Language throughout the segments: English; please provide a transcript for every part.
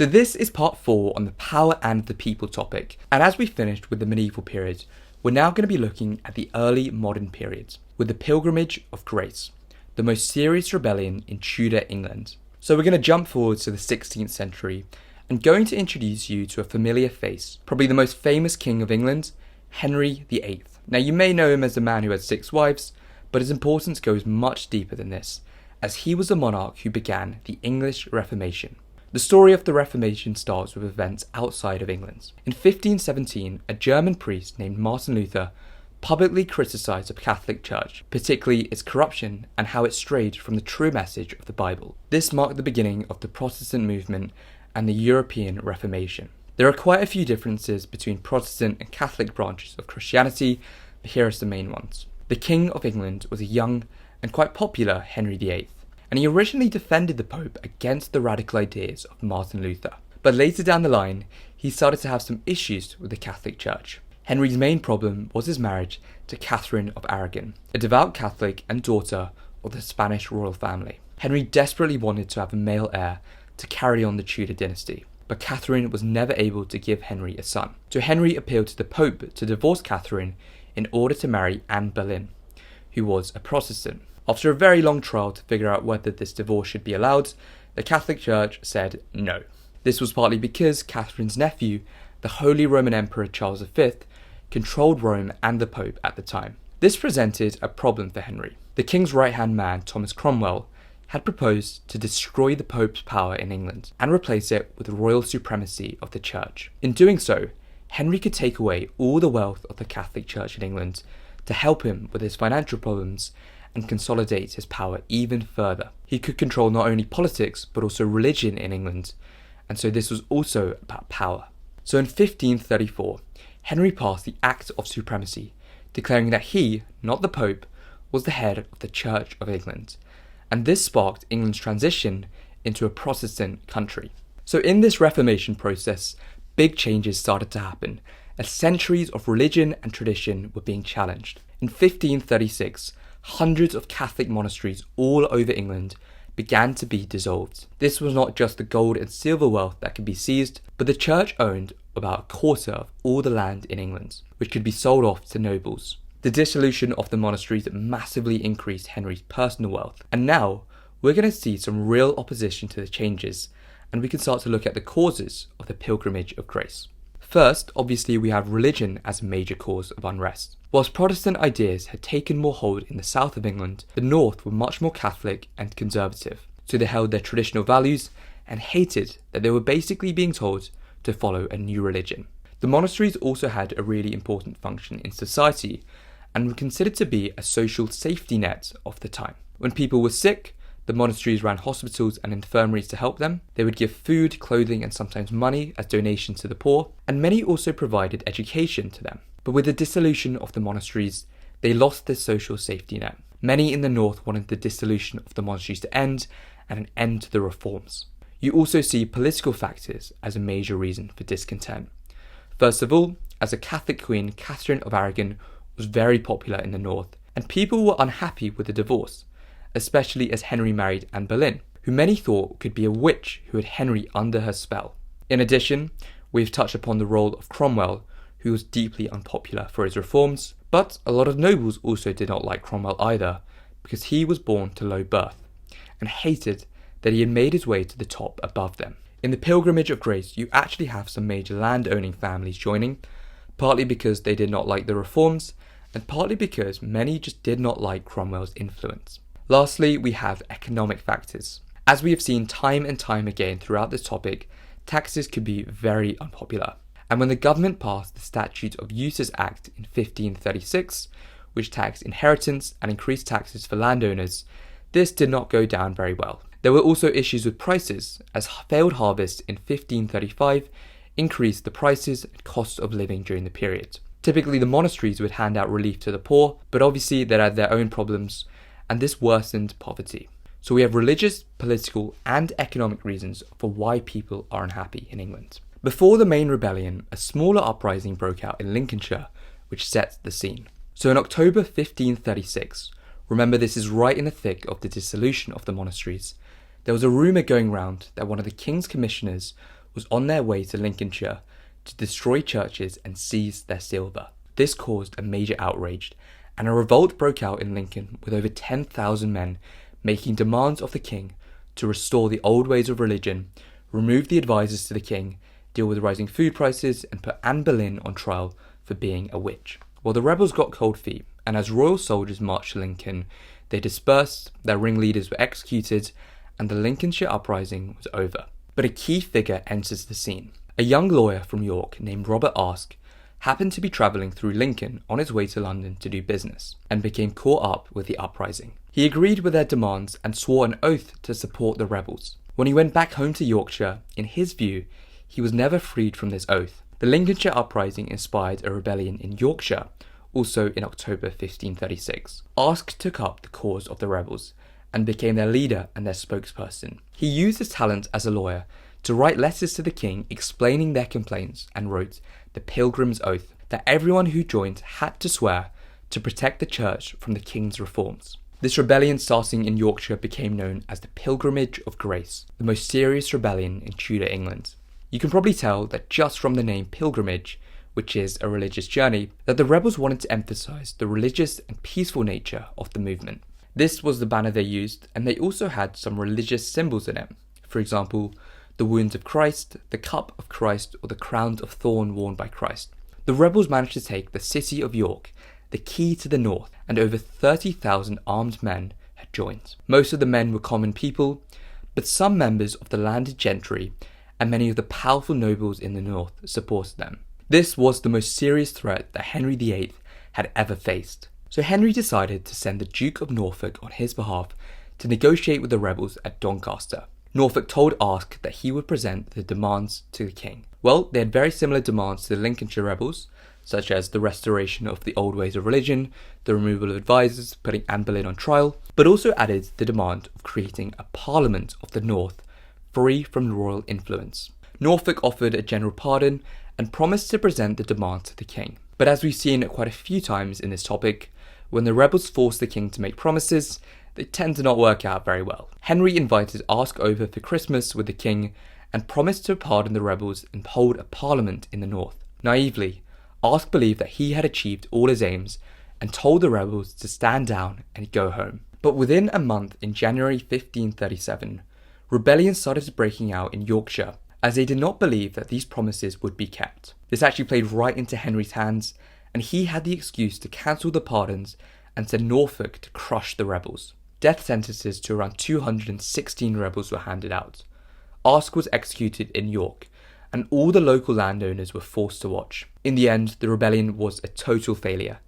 So this is part 4 on the power and the people topic, and as we finished with the medieval period, we're now going to be looking at the early modern period, with the Pilgrimage of Grace, the most serious rebellion in Tudor England. So we're going to jump forward to the 16th century, and going to introduce you to a familiar face, probably the most famous king of England, Henry VIII. Now you may know him as the man who had 6 wives, but his importance goes much deeper than this, as he was the monarch who began the English Reformation. The story of the Reformation starts with events outside of England. In 1517, a German priest named Martin Luther publicly criticised the Catholic Church, particularly its corruption and how it strayed from the true message of the Bible. This marked the beginning of the Protestant movement and the European Reformation. There are quite a few differences between Protestant and Catholic branches of Christianity, but here are some main ones. The King of England was a young and quite popular Henry VIII, and he originally defended the Pope against the radical ideas of Martin Luther. But later down the line, he started to have some issues with the Catholic Church. Henry's main problem was his marriage to Catherine of Aragon, a devout Catholic and daughter of the Spanish royal family. Henry desperately wanted to have a male heir to carry on the Tudor dynasty, but Catherine was never able to give Henry a son. So Henry appealed to the Pope to divorce Catherine in order to marry Anne Boleyn, who was a Protestant. After a very long trial to figure out whether this divorce should be allowed, the Catholic Church said no. This was partly because Catherine's nephew, the Holy Roman Emperor Charles V, controlled Rome and the Pope at the time. This presented a problem for Henry. The king's right-hand man, Thomas Cromwell, had proposed to destroy the Pope's power in England and replace it with the royal supremacy of the Church. In doing so, Henry could take away all the wealth of the Catholic Church in England to help him with his financial problems and consolidate his power even further. He could control not only politics but also religion in England, and so this was also about power. So in 1534, Henry passed the Act of Supremacy, declaring that he, not the Pope, was the head of the Church of England, and this sparked England's transition into a Protestant country. So in this Reformation process, big changes started to happen, as centuries of religion and tradition were being challenged. In 1536, hundreds of Catholic monasteries all over England began to be dissolved. This was not just the gold and silver wealth that could be seized, but the church owned about a quarter of all the land in England, which could be sold off to nobles. The dissolution of the monasteries massively increased Henry's personal wealth, and now we're going to see some real opposition to the changes, and we can start to look at the causes of the Pilgrimage of Grace. First, obviously, we have religion as a major cause of unrest. Whilst Protestant ideas had taken more hold in the south of England, the north were much more Catholic and conservative, so they held their traditional values and hated that they were basically being told to follow a new religion. The monasteries also had a really important function in society and were considered to be a social safety net of the time. When people were sick, the monasteries ran hospitals and infirmaries to help them. They would give food, clothing, and sometimes money as donations to the poor, and many also provided education to them. But with the dissolution of the monasteries, they lost their social safety net. Many in the north wanted the dissolution of the monasteries to end and an end to the reforms. You also see political factors as a major reason for discontent. First of all, as a Catholic queen, Catherine of Aragon was very popular in the north, and people were unhappy with the divorce, especially as Henry married Anne Boleyn, who many thought could be a witch who had Henry under her spell. In addition, we've touched upon the role of Cromwell, who was deeply unpopular for his reforms, but a lot of nobles also did not like Cromwell either, because he was born to low birth, and hated that he had made his way to the top above them. In the Pilgrimage of Grace, you actually have some major land-owning families joining, partly because they did not like the reforms, and partly because many just did not like Cromwell's influence. Lastly, we have economic factors. As we have seen time and time again throughout this topic, taxes could be very unpopular. And when the government passed the Statute of Uses Act in 1536, which taxed inheritance and increased taxes for landowners, this did not go down very well. There were also issues with prices, as failed harvests in 1535 increased the prices and cost of living during the period. Typically, the monasteries would hand out relief to the poor, but obviously they had their own problems, and this worsened poverty. So we have religious, political, and economic reasons for why people are unhappy in England. Before the main rebellion, a smaller uprising broke out in Lincolnshire, which set the scene. So in October 1536, remember this is right in the thick of the dissolution of the monasteries, there was a rumour going round that one of the king's commissioners was on their way to Lincolnshire to destroy churches and seize their silver. This caused a major outrage, and a revolt broke out in Lincoln with over 10,000 men making demands of the king to restore the old ways of religion, remove the advisors to the king, deal with rising food prices, and put Anne Boleyn on trial for being a witch. Well, the rebels got cold feet, and as royal soldiers marched to Lincoln, they dispersed, their ringleaders were executed, and the Lincolnshire uprising was over. But a key figure enters the scene. A young lawyer from York named Robert Aske happened to be travelling through Lincoln on his way to London to do business, and became caught up with the uprising. He agreed with their demands and swore an oath to support the rebels. When he went back home to Yorkshire, in his view, he was never freed from this oath. The Lincolnshire uprising inspired a rebellion in Yorkshire, also in October 1536. Aske took up the cause of the rebels and became their leader and their spokesperson. He used his talent as a lawyer to write letters to the king explaining their complaints, and wrote the Pilgrim's Oath that everyone who joined had to swear to protect the church from the king's reforms. This rebellion starting in Yorkshire became known as the Pilgrimage of Grace, the most serious rebellion in Tudor England. You can probably tell that just from the name pilgrimage, which is a religious journey, that the rebels wanted to emphasise the religious and peaceful nature of the movement. This was the banner they used, and they also had some religious symbols in it. For example, the wounds of Christ, the cup of Christ, or the crown of thorn worn by Christ. The rebels managed to take the city of York, the key to the north, and over 30,000 armed men had joined. Most of the men were common people, but some members of the landed gentry and many of the powerful nobles in the north supported them. This was the most serious threat that Henry VIII had ever faced. So Henry decided to send the Duke of Norfolk on his behalf to negotiate with the rebels at Doncaster. Norfolk told Aske that he would present the demands to the king. Well, they had very similar demands to the Lincolnshire rebels, such as the restoration of the old ways of religion, the removal of advisors, putting Anne Boleyn on trial, but also added the demand of creating a parliament of the north, free from royal influence. Norfolk offered a general pardon and promised to present the demand to the king. But as we've seen quite a few times in this topic, when the rebels force the king to make promises, they tend to not work out very well. Henry invited Aske over for Christmas with the king and promised to pardon the rebels and hold a parliament in the north. Naively, Aske believed that he had achieved all his aims and told the rebels to stand down and go home. But within a month, in January 1537, rebellion started breaking out in Yorkshire, as they did not believe that these promises would be kept. This actually played right into Henry's hands, and he had the excuse to cancel the pardons and send Norfolk to crush the rebels. Death sentences to around 216 rebels were handed out. Aske was executed in York, and all the local landowners were forced to watch. In the end, the rebellion was a total failure.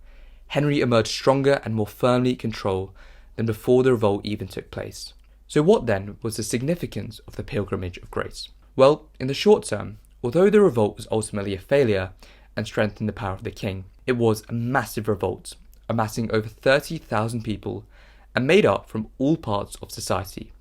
Henry emerged stronger and more firmly in control than before the revolt even took place. So what then was the significance of the Pilgrimage of Grace? Well, in the short term, although the revolt was ultimately a failure and strengthened the power of the king, it was a massive revolt, amassing over 30,000 people and made up from all parts of society: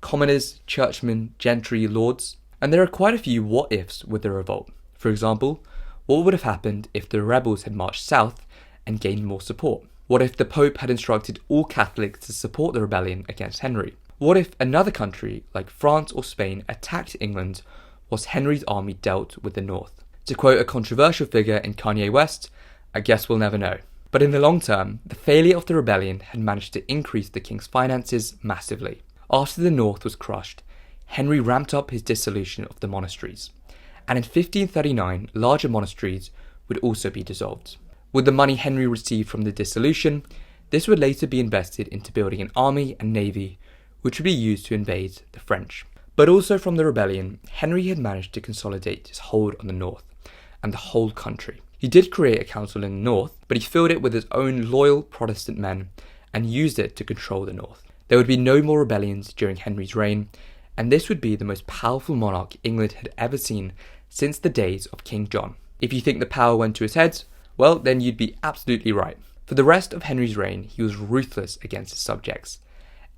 commoners, churchmen, gentry, lords. And there are quite a few what-ifs with the revolt. For example, what would have happened if the rebels had marched south and gained more support? What if the Pope had instructed all Catholics to support the rebellion against Henry? What if another country, like France or Spain, attacked England whilst Henry's army dealt with the north? To quote a controversial figure in Kanye West, I guess we'll never know. But in the long term, the failure of the rebellion had managed to increase the king's finances massively. After the north was crushed, Henry ramped up his dissolution of the monasteries, and in 1539 larger monasteries would also be dissolved. With the money Henry received from the dissolution, this would later be invested into building an army and navy which would be used to invade the French. But also from the rebellion, Henry had managed to consolidate his hold on the north and the whole country. He did create a council in the north, but he filled it with his own loyal Protestant men and used it to control the north. There would be no more rebellions during Henry's reign, and this would be the most powerful monarch England had ever seen since the days of King John. If you think the power went to his head, well, then you'd be absolutely right. For the rest of Henry's reign, he was ruthless against his subjects,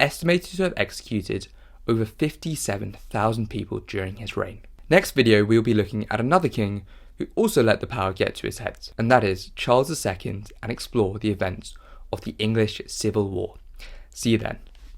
estimated to have executed over 57,000 people during his reign. Next video, we'll be looking at another king who also let the power get to his head, and that is Charles II, and explore the events of the English Civil War. See you then.